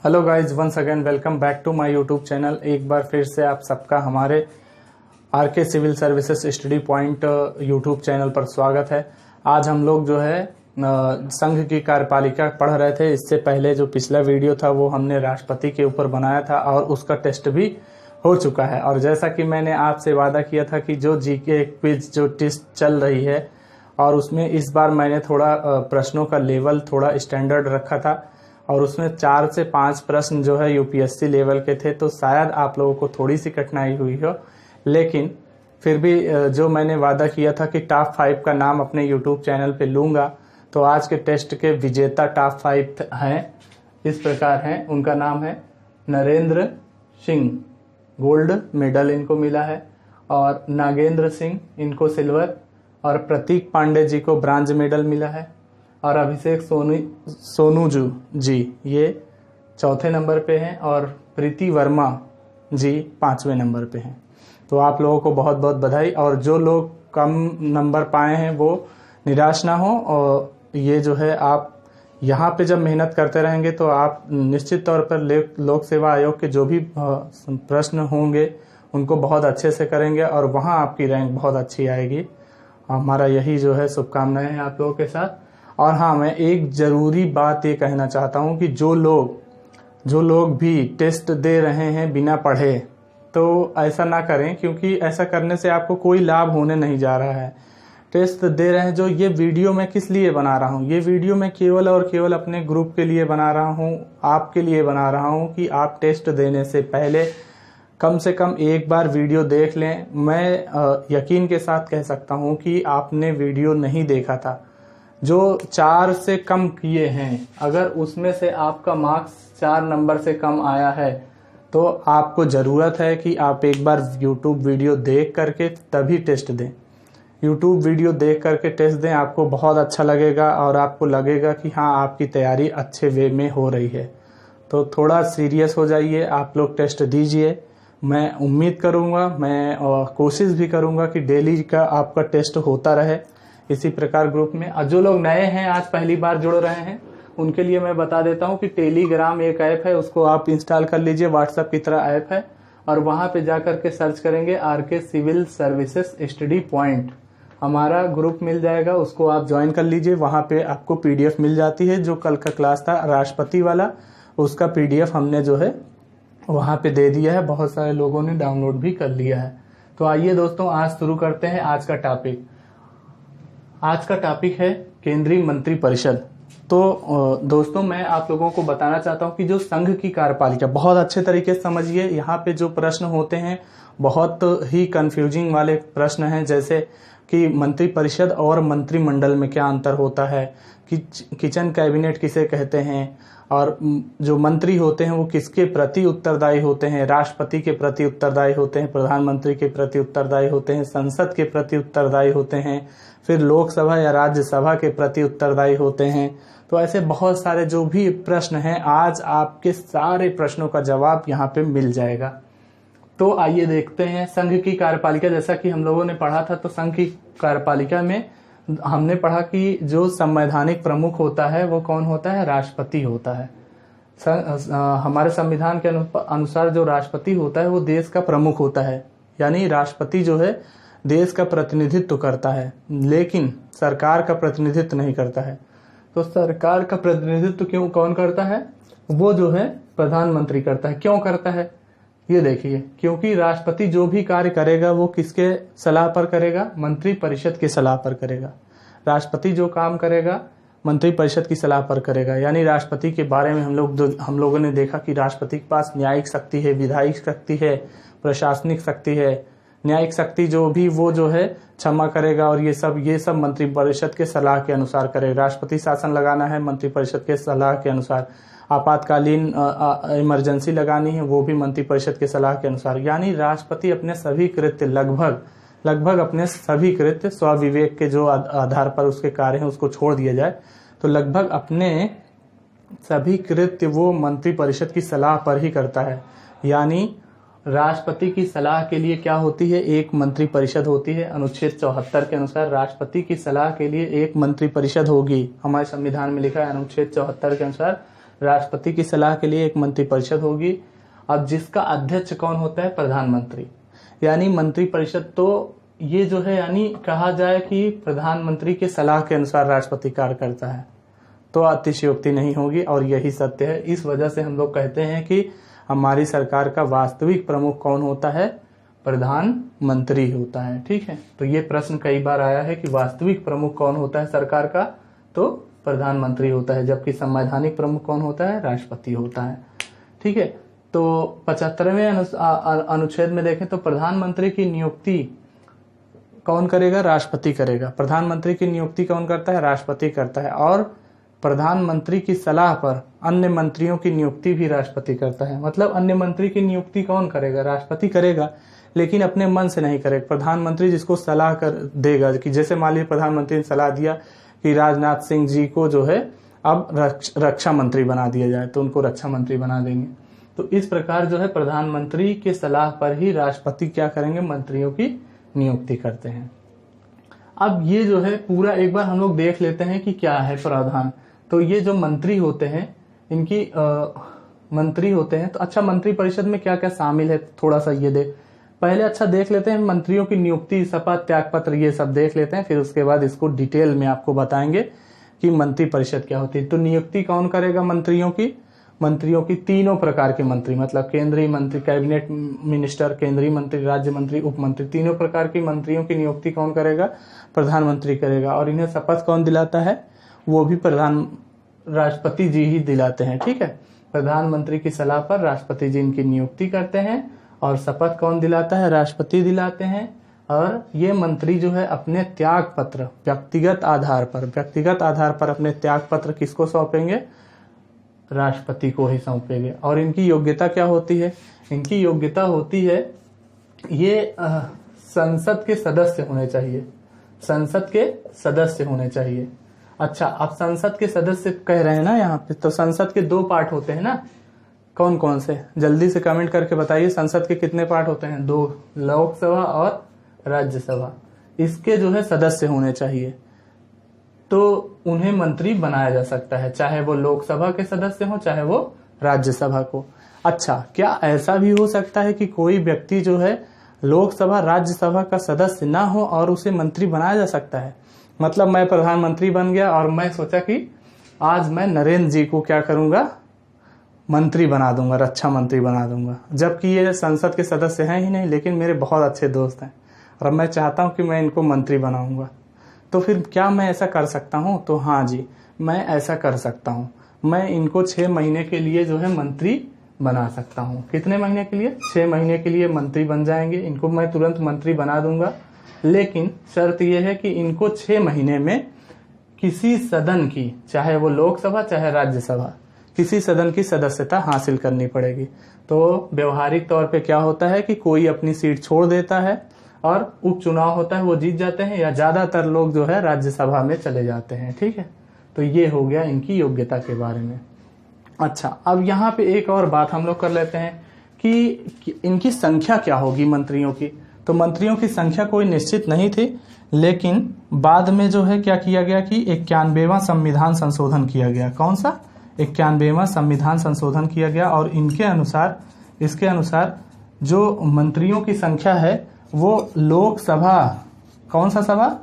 Hello guys, once again welcome back to my YouTube channel. एक बार फिर से आप सबका हमारे RK civil services study point YouTube channel पर स्वागत है। आज हम लोग जो है संघ की कार्यपालिका पढ़ रहे थे। इससे पहले जो पिछला वीडियो था वो हमने राष्ट्रपति के ऊपर बनाया था और उसका टेस्ट भी हो चुका है। और जैसा कि मैंने आपसे वादा किया था कि जो जीके क्विज जो टेस्ट चल रही है और उसमें इस बार मैंने थोड़ा प्रश्नों का लेवल थोड़ा स्टैंडर्ड रखा था और उसमें 4 से 5 प्रश्न जो है यूपीएससी लेवल के थे, तो शायद आप लोगों को थोड़ी सी कठिनाई हुई हो, लेकिन फिर भी जो मैंने वादा किया था कि टॉप 5 का नाम अपने यूट्यूब चैनल पे लूंगा, तो आज के टेस्ट के विजेता टॉप 5 हैं, इस प्रकार हैं। उनका नाम है नरेंद्र सिंह, गोल्ड मेडल इनको मिला है, और नागेंद्र सिंह इनको सिल्वर, और प्रतीक पांडे जी को ब्रांज मेडल मिला है, और अभिषेक सोनू जी ये 4थे नंबर पे हैं, और प्रीति वर्मा जी 5वें नंबर पे हैं। तो आप लोगों को बहुत बहुत बधाई। और जो लोग कम नंबर पाए हैं वो निराश ना हो, और ये जो है आप यहाँ पे जब मेहनत करते रहेंगे तो आप निश्चित तौर पर लोक सेवा आयोग के जो भी प्रश्न होंगे उनको बहुत अच्छे से करेंगे और वहाँ आपकी रैंक बहुत अच्छी आएगी। हमारा यही जो है शुभकामनाएं हैं आप लोगों के साथ। और हाँ, मैं एक जरूरी बात ये कहना चाहता हूँ कि जो लोग भी टेस्ट दे रहे हैं बिना पढ़े, तो ऐसा ना करें, क्योंकि ऐसा करने से आपको कोई लाभ होने नहीं जा रहा है। टेस्ट दे रहे हैं, जो ये वीडियो मैं किस लिए बना रहा हूँ, ये वीडियो मैं केवल और केवल अपने ग्रुप के लिए बना रहा हूँ, आपके लिए बना रहा हूँ कि आप टेस्ट देने से पहले कम से कम एक बार वीडियो देख लें। मैं यकीन के साथ कह सकता हूँ कि आपने वीडियो नहीं देखा था। जो 4 से कम किए हैं, अगर उसमें से आपका मार्क्स 4 नंबर से कम आया है, तो आपको ज़रूरत है कि आप एक बार यूट्यूब वीडियो देख करके तभी टेस्ट दें। यूट्यूब वीडियो देख करके टेस्ट दें, आपको बहुत अच्छा लगेगा और आपको लगेगा कि हाँ, आपकी तैयारी अच्छे वे में हो रही है। तो थोड़ा सीरियस हो जाइए, आप लोग टेस्ट दीजिए। मैं उम्मीद करूँगा, मैं कोशिश भी करूँगा कि डेली का आपका टेस्ट होता रहे इसी प्रकार ग्रुप में। और जो लोग नए हैं, आज पहली बार जुड़ रहे हैं, उनके लिए मैं बता देता हूं कि टेलीग्राम एक ऐप है, उसको आप इंस्टॉल कर लीजिए। व्हाट्सएप की तरह ऐप है, और वहां पे जाकर के सर्च करेंगे RK civil services study point, हमारा ग्रुप मिल जाएगा, उसको आप ज्वाइन कर लीजिए। वहां पे आपको पीडीएफ मिल जाती है। जो कल का क्लास था राष्ट्रपति वाला, उसका पीडीएफ हमने जो है वहां पे दे दिया है, बहुत सारे लोगों ने डाउनलोड भी कर लिया है। तो आइए दोस्तों, आज शुरू करते हैं आज का टॉपिक। आज का टॉपिक है केंद्रीय मंत्रिपरिषद। तो दोस्तों, मैं आप लोगों को बताना चाहता हूं कि जो संघ की कार्यपालिका, बहुत अच्छे तरीके से समझिए। यहाँ पे जो प्रश्न होते हैं बहुत ही कंफ्यूजिंग वाले प्रश्न हैं, जैसे कि मंत्रिपरिषद और मंत्रिमंडल में क्या अंतर होता है, किचन कैबिनेट किसे कहते हैं, और जो मंत्री होते हैं वो किसके प्रति उत्तरदायी होते हैं, राष्ट्रपति के प्रति उत्तरदायी होते हैं, प्रधानमंत्री के प्रति उत्तरदायी होते हैं, संसद के प्रति उत्तरदायी होते हैं, फिर लोकसभा या राज्यसभा के प्रति उत्तरदायी होते हैं। तो ऐसे बहुत सारे जो भी प्रश्न हैं, आज आपके सारे प्रश्नों का जवाब यहाँ पे मिल जाएगा। तो आइए देखते हैं संघ की कार्यपालिका। जैसा कि हम लोगों ने पढ़ा था, तो संघ की कार्यपालिका में हमने पढ़ा कि जो संवैधानिक प्रमुख होता है वो कौन होता है, राष्ट्रपति होता है। हमारे संविधान के अनुसार जो राष्ट्रपति होता है वो देश का प्रमुख होता है, यानी राष्ट्रपति जो है देश का प्रतिनिधित्व करता है, लेकिन सरकार का प्रतिनिधित्व नहीं करता है। तो सरकार का प्रतिनिधित्व कौन करता है, वो जो है प्रधानमंत्री करता है। क्यों करता है ये देखिए, क्योंकि राष्ट्रपति जो भी कार्य करेगा वो किसके सलाह पर करेगा, मंत्रिपरिषद की सलाह पर करेगा। राष्ट्रपति जो काम करेगा मंत्रिपरिषद की सलाह पर करेगा। यानी राष्ट्रपति के बारे में हम लोगों ने देखा कि राष्ट्रपति के पास न्यायिक शक्ति है, विधायिक शक्ति है, प्रशासनिक शक्ति है। न्यायिक शक्ति जो भी वो जो है क्षमा करेगा, और ये सब मंत्रिपरिषद के सलाह के अनुसार करेगा। राष्ट्रपति शासन लगाना है, मंत्रिपरिषद के सलाह के अनुसार। आपातकालीन इमरजेंसी लगानी है, वो भी मंत्रिपरिषद के सलाह के अनुसार। यानी राष्ट्रपति अपने सभी कृत्य लगभग अपने सभी कृत्य स्वविवेक के जो आधार पर उसके कार्य हैं उसको छोड़ दिया जाए, तो लगभग अपने सभी कृत्य वो मंत्रिपरिषद की सलाह पर ही करता है। यानी राष्ट्रपति की सलाह के लिए क्या होती है, एक मंत्रिपरिषद होती है। अनुच्छेद 74 के अनुसार राष्ट्रपति की सलाह के लिए एक मंत्रिपरिषद होगी। हमारे संविधान में लिखा है अनुच्छेद 74 के अनुसार राष्ट्रपति की सलाह के लिए एक मंत्रिपरिषद होगी। अब जिसका अध्यक्ष कौन होता है? प्रधानमंत्री। यानी मंत्रिपरिषद तो ये जो है, यानी कहा जाए कि प्रधानमंत्री के सलाह के अनुसार राष्ट्रपति कार्य करता है, तो अतिशयोक्ति नहीं होगी और यही सत्य है। इस वजह से हम लोग कहते हैं कि हमारी सरकार का वास्तविक प्रमुख कौन होता है? प्रधानमंत्री होता है। ठीक है, तो ये प्रश्न कई बार आया है कि वास्तविक प्रमुख कौन होता है सरकार का? तो प्रधानमंत्री होता है, जबकि संवैधानिक प्रमुख कौन होता है? राष्ट्रपति होता है। ठीक है, तो 75वें अनुच्छेद में देखें तो प्रधानमंत्री की नियुक्ति कौन करेगा? राष्ट्रपति करेगा। प्रधानमंत्री की नियुक्ति कौन करता है? राष्ट्रपति करता है। और प्रधानमंत्री की सलाह पर अन्य मंत्रियों की नियुक्ति भी राष्ट्रपति करता है। मतलब अन्य मंत्री की नियुक्ति कौन करेगा? राष्ट्रपति करेगा, लेकिन अपने मन से नहीं करेगा। प्रधानमंत्री जिसको सलाह कर देगा, कि जैसे मान लीजिए प्रधानमंत्री ने सलाह दिया कि राजनाथ सिंह जी को जो है अब रक्षा मंत्री बना दिया जाए, तो उनको रक्षा मंत्री बना देंगे। तो इस प्रकार जो है प्रधानमंत्री के सलाह पर ही राष्ट्रपति क्या करेंगे? मंत्रियों की नियुक्ति करते हैं। अब ये जो है पूरा एक बार हम लोग देख लेते हैं कि क्या है प्रावधान। तो ये जो मंत्री होते हैं, इनकी मंत्री होते हैं, तो अच्छा मंत्रिपरिषद में क्या क्या शामिल है थोड़ा सा ये पहले अच्छा देख लेते हैं। मंत्रियों की नियुक्ति, शपथ, त्यागपत्र, ये सब देख लेते हैं, फिर उसके बाद इसको डिटेल में आपको बताएंगे कि मंत्रिपरिषद क्या होती है। तो नियुक्ति कौन करेगा मंत्रियों की? मंत्रियों की तीनों प्रकार के मंत्री, मतलब केंद्रीय मंत्री, कैबिनेट मिनिस्टर, केंद्रीय मंत्री, राज्य मंत्री, उप मंत्री, तीनों प्रकार की मंत्रियों की नियुक्ति कौन करेगा? प्रधानमंत्री करेगा। और इन्हें शपथ कौन दिलाता है? वो भी राष्ट्रपति जी ही दिलाते हैं। ठीक है, प्रधानमंत्री की सलाह पर राष्ट्रपति जी इनकी नियुक्ति करते हैं और शपथ कौन दिलाता है? राष्ट्रपति दिलाते हैं। और ये मंत्री जो है अपने त्याग पत्र व्यक्तिगत आधार पर अपने त्याग पत्र किसको सौंपेंगे? राष्ट्रपति को ही सौंपेंगे। और इनकी योग्यता क्या होती है? इनकी योग्यता होती है ये संसद के सदस्य होने चाहिए। संसद के सदस्य होने चाहिए। अच्छा, आप संसद के सदस्य कह रहे हैं ना यहाँ पे, तो संसद के 2 पार्ट होते हैं ना, कौन कौन से? जल्दी से कमेंट करके बताइए, संसद के कितने पार्ट होते हैं? 2, लोकसभा और राज्यसभा। इसके जो है सदस्य होने चाहिए, तो उन्हें मंत्री बनाया जा सकता है, चाहे वो लोकसभा के सदस्य हो, चाहे वो राज्यसभा को। अच्छा, क्या ऐसा भी हो सकता है कि कोई व्यक्ति जो है लोकसभा, राज्यसभा का सदस्य ना हो और उसे मंत्री बनाया जा सकता है? मतलब मैं प्रधानमंत्री बन गया और मैं सोचा कि आज मैं नरेंद्र जी को क्या करूंगा? मंत्री बना दूंगा, रक्षा मंत्री बना दूंगा, जबकि ये संसद के सदस्य हैं ही नहीं, लेकिन मेरे बहुत अच्छे दोस्त हैं और मैं चाहता हूं कि मैं इनको मंत्री बनाऊंगा। तो फिर क्या मैं ऐसा कर सकता हूं? तो हाँ जी, मैं ऐसा कर सकता हूं। मैं इनको 6 महीने के लिए जो है मंत्री बना सकता हूं। कितने महीने के लिए? 6 महीने के लिए मंत्री बन जाएंगे। इनको मैं तुरंत मंत्री बना दूंगा, लेकिन शर्त यह है कि इनको 6 महीने में किसी सदन की, चाहे वो लोकसभा चाहे राज्यसभा, किसी सदन की सदस्यता हासिल करनी पड़ेगी। तो व्यवहारिक तौर पे क्या होता है कि कोई अपनी सीट छोड़ देता है और उपचुनाव होता है, वो जीत जाते हैं, या ज्यादातर लोग जो है राज्यसभा में चले जाते हैं। ठीक है, तो ये हो गया इनकी योग्यता के बारे में। अच्छा, अब यहाँ पे एक और बात हम लोग कर लेते हैं कि इनकी संख्या क्या होगी मंत्रियों की। तो मंत्रियों की संख्या कोई निश्चित नहीं थी, लेकिन बाद में जो है क्या किया गया कि 91वां संविधान संशोधन किया गया। कौन सा? 91वां संविधान संशोधन किया गया और इसके अनुसार जो मंत्रियों की संख्या है वो लोकसभा, कौन सा सभा?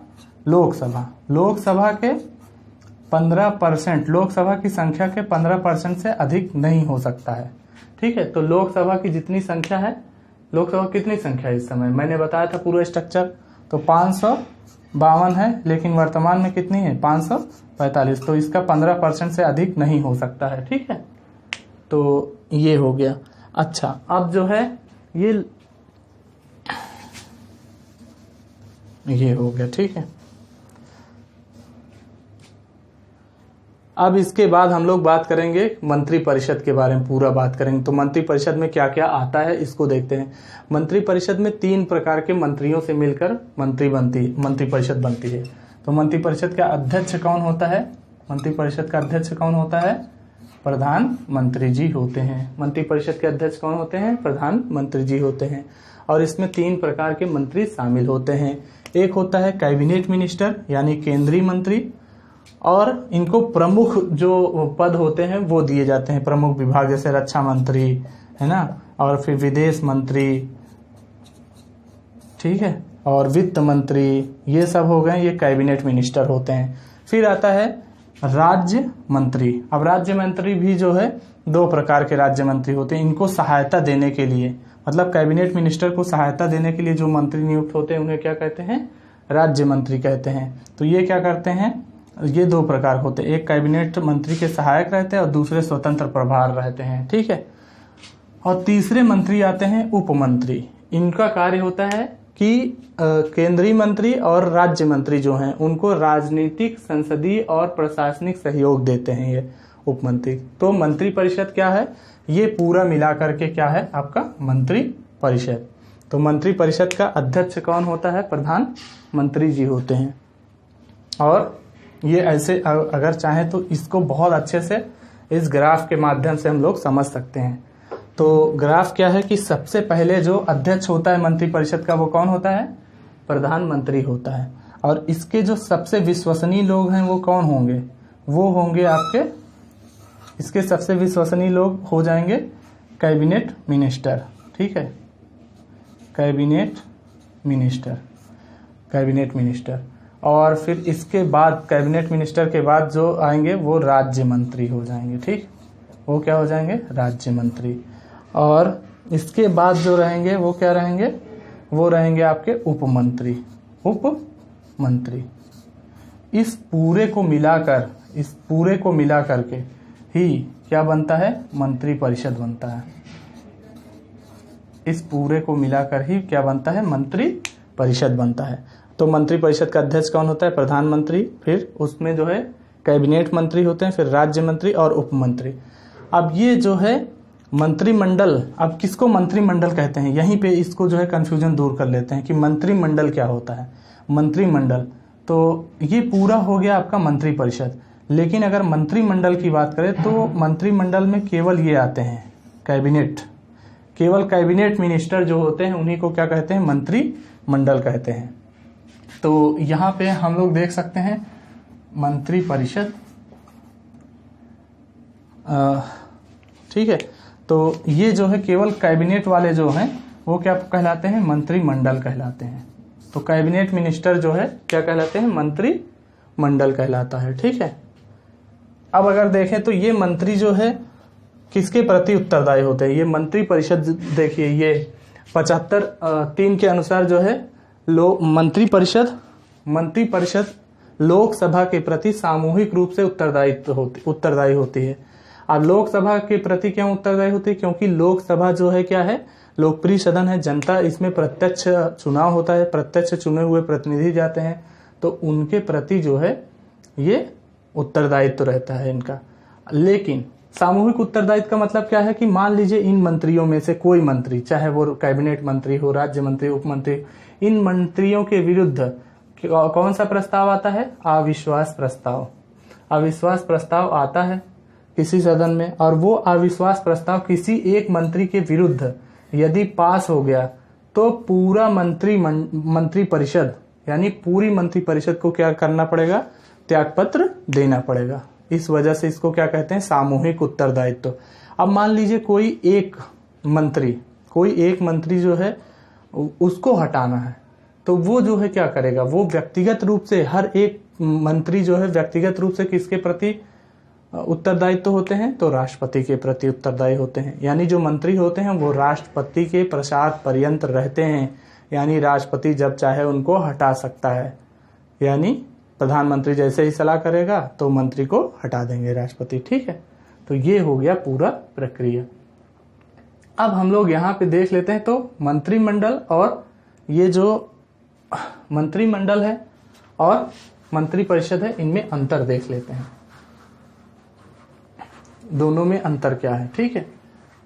लोकसभा के 15%, लोकसभा की संख्या के 15% से अधिक नहीं हो सकता है। ठीक है, तो लोकसभा की जितनी संख्या है, लोकसभा कितनी संख्या है इस समय? मैंने बताया था पूरा स्ट्रक्चर, तो 552 है, लेकिन वर्तमान में कितनी है? 545। तो इसका 15% से अधिक नहीं हो सकता है। ठीक है, तो ये हो गया। अच्छा, अब जो है ये हो गया। ठीक है, अब इसके बाद हम लोग बात करेंगे मंत्रिपरिषद के बारे में, पूरा बात करेंगे। तो मंत्रिपरिषद में क्या क्या आता है इसको देखते हैं। मंत्रिपरिषद में 3 प्रकार के मंत्रियों से मिलकर मंत्रिपरिषद बनती है। तो मंत्रिपरिषद का अध्यक्ष कौन होता है? मंत्रिपरिषद का अध्यक्ष कौन होता है? प्रधानमंत्री जी होते हैं। मंत्रिपरिषद के अध्यक्ष कौन होते हैं? प्रधानमंत्री जी होते हैं। और इसमें 3 प्रकार के मंत्री शामिल होते हैं। एक होता है कैबिनेट मिनिस्टर, यानी केंद्रीय मंत्री, और इनको प्रमुख जो पद होते हैं वो दिए जाते हैं, प्रमुख विभाग, जैसे रक्षा मंत्री है ना, और फिर विदेश मंत्री, ठीक है, और वित्त मंत्री, ये सब हो गए, ये कैबिनेट मिनिस्टर होते हैं। फिर आता है राज्य मंत्री। अब राज्य मंत्री भी जो है 2 प्रकार के राज्य मंत्री होते हैं। इनको सहायता देने के लिए, मतलब कैबिनेट मिनिस्टर को सहायता देने के लिए जो मंत्री नियुक्त होते हैं उन्हें क्या कहते हैं, राज्य मंत्री कहते हैं। तो ये क्या करते हैं, ये 2 प्रकार होते हैं, एक कैबिनेट मंत्री के सहायक रहते हैं और दूसरे स्वतंत्र प्रभार रहते हैं, ठीक है। और तीसरे मंत्री आते हैं उप मंत्री। इनका कार्य होता है कि केंद्रीय मंत्री और राज्य मंत्री जो हैं उनको राजनीतिक, संसदीय और प्रशासनिक सहयोग देते हैं ये उप मंत्री। तो मंत्री परिषद क्या है, ये पूरा मिलाकर के क्या है आपका मंत्री परिषद। तो मंत्री परिषद का अध्यक्ष कौन होता है, प्रधानमंत्री जी होते हैं। और ये ऐसे अगर चाहें तो इसको बहुत अच्छे से इस ग्राफ के माध्यम से हम लोग समझ सकते हैं। तो ग्राफ क्या है कि सबसे पहले जो अध्यक्ष होता है मंत्री परिषद का वो कौन होता है, प्रधानमंत्री होता है। और इसके जो सबसे विश्वसनीय लोग हैं वो कौन होंगे, वो होंगे आपके, इसके सबसे विश्वसनीय लोग हो जाएंगे कैबिनेट मिनिस्टर, ठीक है, कैबिनेट मिनिस्टर। और फिर इसके बाद कैबिनेट मिनिस्टर के बाद जो आएंगे वो राज्य मंत्री हो जाएंगे, ठीक, वो क्या हो जाएंगे, राज्य मंत्री। और इसके बाद जो रहेंगे वो क्या रहेंगे, वो रहेंगे आपके उप मंत्री। इस पूरे को मिलाकर के ही क्या बनता है, मंत्री परिषद बनता है। इस पूरे को मिलाकर ही क्या बनता है, मंत्री परिषद बनता है। तो मंत्री परिषद का अध्यक्ष कौन होता है, प्रधानमंत्री, फिर उसमें जो है कैबिनेट मंत्री होते हैं, फिर राज्य मंत्री और उप मंत्री। अब ये जो है मंत्रिमंडल, अब किसको मंत्रिमंडल कहते हैं, यहीं पे इसको जो है कंफ्यूजन दूर कर लेते हैं कि मंत्रिमंडल क्या होता है। मंत्रिमंडल तो ये पूरा हो गया आपका मंत्री परिषद। लेकिन अगर मंत्रिमंडल की बात करें तो मंत्रिमंडल में केवल ये आते हैं कैबिनेट, केवल कैबिनेट मिनिस्टर जो होते हैं उन्हीं को क्या कहते हैं, मंत्रिमंडल कहते हैं। तो यहाँ पे हम लोग देख सकते हैं मंत्री परिषद, ठीक है। तो ये जो है केवल कैबिनेट वाले जो हैं वो क्या कहलाते हैं, मंत्रिमंडल कहलाते हैं। तो कैबिनेट मिनिस्टर जो है क्या कहलाते हैं, मंत्रिमंडल कहलाता है, ठीक है। अब अगर देखें तो ये मंत्री जो है किसके प्रति उत्तरदायी होते हैं, ये मंत्री परिषद देखिए, ये 75(3) के अनुसार जो है मंत्री परिषद लोकसभा के प्रति सामूहिक रूप से उत्तरदायी होती है। अब लोकसभा के प्रति क्यों उत्तरदायी होती है, क्योंकि लोकसभा जो है क्या है, लोकप्रिय सदन है, जनता इसमें प्रत्यक्ष चुनाव होता है, प्रत्यक्ष चुने हुए प्रतिनिधि जाते हैं, तो उनके प्रति जो है ये उत्तरदायित्व रहता है इनका। लेकिन सामूहिक उत्तरदायित्व का मतलब क्या है कि मान लीजिए इन मंत्रियों में से कोई मंत्री, चाहे वो कैबिनेट मंत्री हो, राज्य मंत्री, उप मंत्री, इन मंत्रियों के विरुद्ध कौन सा प्रस्ताव आता है, अविश्वास प्रस्ताव आता है किसी सदन में, और वो अविश्वास प्रस्ताव किसी एक मंत्री के विरुद्ध यदि पास हो गया तो पूरा मंत्री परिषद यानी पूरी मंत्री परिषद को क्या करना पड़ेगा, त्यागपत्र देना पड़ेगा। इस वजह से इसको क्या कहते हैं, सामूहिक उत्तरदायित्व। अब मान लीजिए कोई एक मंत्री जो है उसको हटाना है, तो वो जो है क्या करेगा, वो व्यक्तिगत रूप से, हर एक मंत्री जो है व्यक्तिगत रूप से किसके प्रति उत्तरदायित्व होते हैं, तो राष्ट्रपति के प्रति उत्तरदायी होते हैं। यानी जो मंत्री होते हैं वो राष्ट्रपति के प्रसाद पर्यंत रहते हैं, यानी राष्ट्रपति जब चाहे उनको हटा सकता है। यानी प्रधानमंत्री जैसे ही सलाह करेगा तो मंत्री को हटा देंगे राष्ट्रपति, ठीक है। तो ये हो गया पूरा प्रक्रिया। अब हम लोग यहाँ पे देख लेते हैं, तो मंत्रिमंडल और ये जो मंत्रिमंडल है और मंत्री परिषद है, इनमें अंतर देख लेते हैं, दोनों में अंतर क्या है, ठीक है।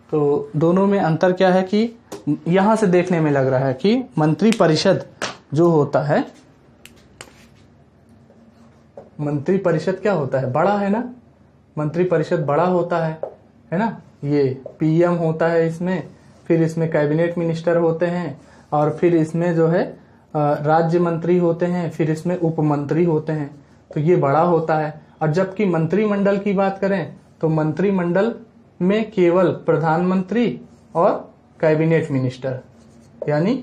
तो दोनों में अंतर क्या है कि यहां से देखने में लग रहा है कि मंत्री परिषद जो होता है, मंत्री परिषद क्या होता है, बड़ा है ना, मंत्री परिषद बड़ा होता है ना। ये पीएम होता है इसमें, फिर इसमें कैबिनेट मिनिस्टर होते हैं, और फिर इसमें जो है राज्य मंत्री होते हैं, फिर इसमें उप मंत्री होते हैं। तो ये बड़ा होता है। और जबकि मंत्रिमंडल की बात करें तो मंत्रिमंडल में केवल प्रधानमंत्री और कैबिनेट मिनिस्टर यानी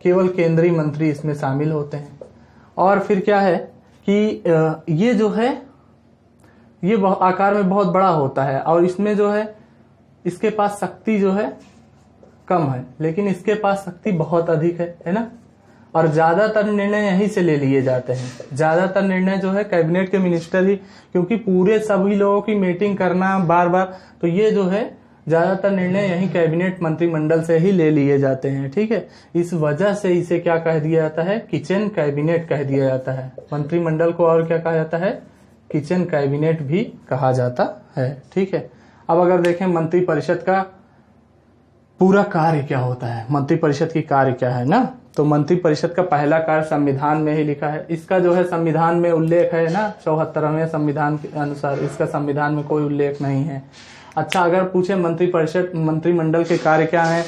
केवल केंद्रीय मंत्री इसमें शामिल होते हैं। और फिर क्या है कि ये जो है ये आकार में बहुत बड़ा होता है और इसमें जो है इसके पास शक्ति जो है कम है, लेकिन इसके पास शक्ति बहुत अधिक है ना। और ज्यादातर निर्णय यहीं से ले लिए जाते हैं। ज्यादातर निर्णय जो है कैबिनेट के मिनिस्टर ही, क्योंकि पूरे सभी लोगों की मीटिंग करना बार बार, तो ये जो है ज्यादातर निर्णय यही कैबिनेट मंत्रिमंडल से ही ले लिए जाते हैं। ठीक है, इस वजह से इसे क्या कह दिया जाता है, किचन कैबिनेट कह दिया जाता है। मंत्रिमंडल को और क्या कहा जाता है, किचन कैबिनेट भी कहा जाता है। ठीक है, अब अगर देखें मंत्रिपरिषद का पूरा कार्य क्या होता है, मंत्रिपरिषद की कार्य क्या है ना, तो मंत्रिपरिषद का पहला कार्य संविधान में ही लिखा है। इसका जो है संविधान में उल्लेख है ना, 74वें संविधान के अनुसार इसका संविधान में कोई उल्लेख नहीं है। अच्छा, अगर पूछे मंत्रिमंडल के कार्य क्या है,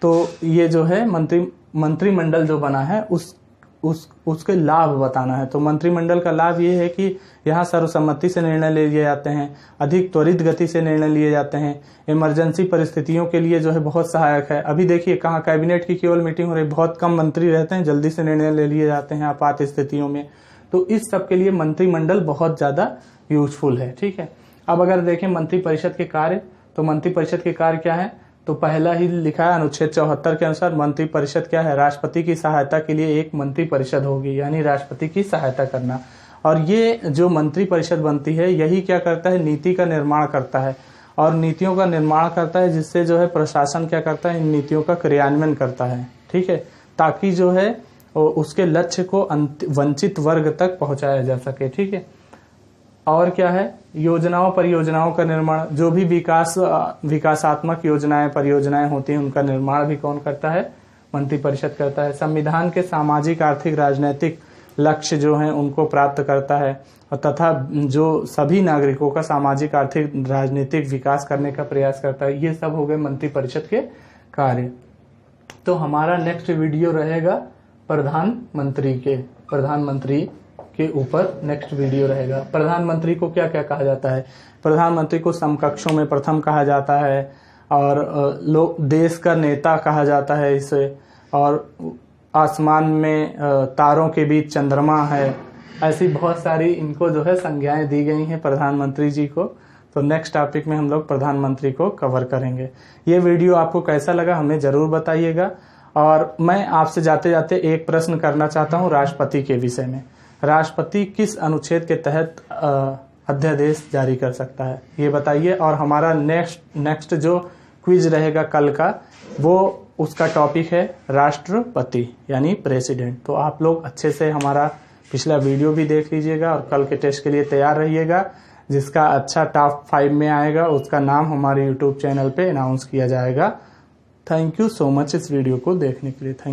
तो ये जो है मंत्रिमंडल जो बना है उसके लाभ बताना है। तो मंत्रिमंडल का लाभ ये है कि यहाँ सर्वसम्मति से निर्णय ले लिए जाते हैं, अधिक त्वरित गति से निर्णय लिए जाते हैं, इमरजेंसी परिस्थितियों के लिए जो है बहुत सहायक है। अभी देखिए कहाँ कैबिनेट की केवल मीटिंग हो रही, बहुत कम मंत्री रहते हैं, जल्दी से निर्णय ले लिए जाते हैं आपात स्थितियों में। तो इस सब के लिए मंत्रिमंडल बहुत ज्यादा यूजफुल है। ठीक है, अब अगर देखें मंत्रिपरिषद के कार्य, तो मंत्रिपरिषद के कार्य क्या है, तो पहला ही लिखा है अनुच्छेद 74 के अनुसार मंत्रिपरिषद क्या है, राष्ट्रपति की सहायता के लिए एक मंत्रिपरिषद होगी, यानी राष्ट्रपति की सहायता करना। और ये जो मंत्रिपरिषद बनती है यही क्या करता है, नीति का निर्माण करता है और नीतियों का निर्माण करता है, जिससे जो है प्रशासन क्या करता है, इन नीतियों का क्रियान्वयन करता है। ठीक है, ताकि जो है उसके लक्ष्य को वंचित वर्ग तक पहुंचाया जा सके। ठीक है, और क्या है, योजनाओं परियोजनाओं का निर्माण, जो भी विकासात्मक योजनाएं परियोजनाएं होती हैं उनका निर्माण भी कौन करता है, मंत्रिपरिषद करता है। संविधान के सामाजिक आर्थिक राजनीतिक लक्ष्य जो हैं उनको प्राप्त करता है और तथा जो सभी नागरिकों का सामाजिक आर्थिक राजनीतिक विकास करने का प्रयास करता है। ये सब हो गए मंत्रिपरिषद के कार्य। तो हमारा नेक्स्ट वीडियो रहेगा प्रधानमंत्री के ऊपर नेक्स्ट वीडियो रहेगा। प्रधानमंत्री को क्या क्या कहा जाता है, प्रधानमंत्री को समकक्षों में प्रथम कहा जाता है और देश का नेता कहा जाता है इसे, और आसमान में तारों के बीच चंद्रमा है। ऐसी बहुत सारी इनको जो है संज्ञाएं दी गई हैं प्रधानमंत्री जी को। तो नेक्स्ट टॉपिक में हम लोग प्रधानमंत्री को कवर करेंगे। ये वीडियो आपको कैसा लगा हमें जरूर बताइएगा। और मैं आपसे जाते जाते एक प्रश्न करना चाहता हूँ राष्ट्रपति के विषय में। राष्ट्रपति किस अनुच्छेद के तहत अध्यादेश जारी कर सकता है, ये बताइए। और हमारा नेक्स्ट जो क्विज रहेगा कल का, वो उसका टॉपिक है राष्ट्रपति यानी प्रेसिडेंट। तो आप लोग अच्छे से हमारा पिछला वीडियो भी देख लीजिएगा और कल के टेस्ट के लिए तैयार रहिएगा। जिसका अच्छा टॉप 5 में आएगा उसका नाम हमारे यूट्यूब चैनल पे अनाउंस किया जाएगा। थैंक यू सो मच इस वीडियो को देखने के लिए। थैंक